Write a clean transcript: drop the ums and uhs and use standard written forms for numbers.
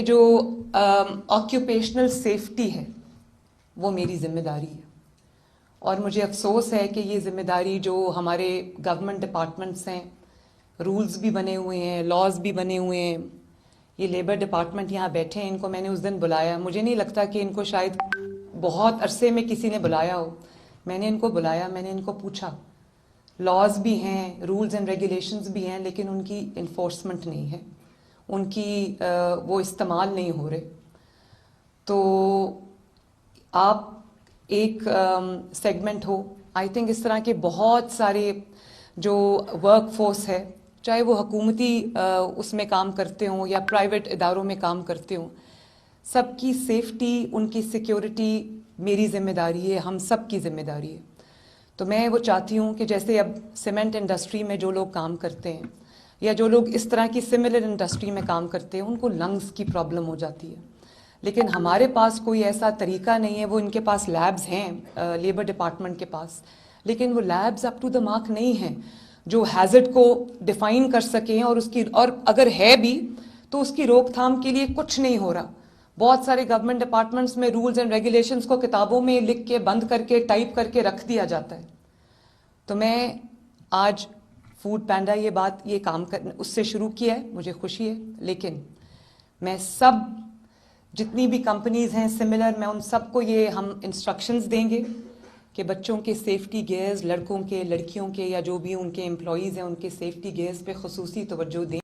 جو آکیوپیشنل سیفٹی ہے وہ میری ذمہ داری ہے، اور مجھے افسوس ہے کہ یہ ذمہ داری جو ہمارے گورنمنٹ ڈپارٹمنٹس ہیں، رولز بھی بنے ہوئے ہیں، لاز بھی بنے ہوئے ہیں، یہ لیبر ڈپارٹمنٹ یہاں بیٹھے ہیں، ان کو میں نے اس دن بلایا، مجھے نہیں لگتا کہ ان کو شاید بہت عرصے میں کسی نے بلایا ہو، میں نے ان کو بلایا، میں نے ان کو پوچھا، لاز بھی ہیں، رولز اینڈ ریگولیشنز بھی ہیں، لیکن ان کی انفورسمنٹ نہیں ہے، ان کی وہ استعمال نہیں ہو رہے. تو آپ ایک سیگمنٹ ہو، آئی تھنک اس طرح کے بہت سارے جو ورک فورس ہے، چاہے وہ حکومتی اس میں کام کرتے ہوں یا پرائیویٹ اداروں میں کام کرتے ہوں، سب کی سیفٹی، ان کی سیکیورٹی میری ذمہ داری ہے، ہم سب کی ذمہ داری ہے. تو میں وہ چاہتی ہوں کہ جیسے اب سیمنٹ انڈسٹری میں جو لوگ کام کرتے ہیں یا جو لوگ اس طرح کی سملر انڈسٹری میں کام کرتے ہیں، ان کو لنگز کی پرابلم ہو جاتی ہے، لیکن ہمارے پاس کوئی ایسا طریقہ نہیں ہے. وہ ان کے پاس لیبز ہیں لیبر ڈپارٹمنٹ کے پاس، لیکن وہ labs up to the mark نہیں ہیں جو ہیزرڈ کو ڈیفائن کر سکیں، اور اگر ہے بھی تو اس کی روک تھام کے لیے کچھ نہیں ہو رہا. بہت سارے گورنمنٹ ڈپارٹمنٹس میں رولز اینڈ ریگولیشنز کو کتابوں میں لکھ کے بند کر کے ٹائپ کر کے رکھ دیا جاتا ہے. تو میں آج فوڈ پینڈا یہ کام اس سے شروع کیا ہے، مجھے خوشی ہے، لیکن میں سب جتنی بھی کمپنیز ہیں سملر، میں ان سب کو یہ ہم انسٹرکشنز دیں گے کہ بچوں کے سیفٹی گیئرز، لڑکوں کے، لڑکیوں کے، یا جو بھی ان کے امپلائیز ہیں، ان کے سیفٹی گیئرز پہ خصوصی توجہ دیں.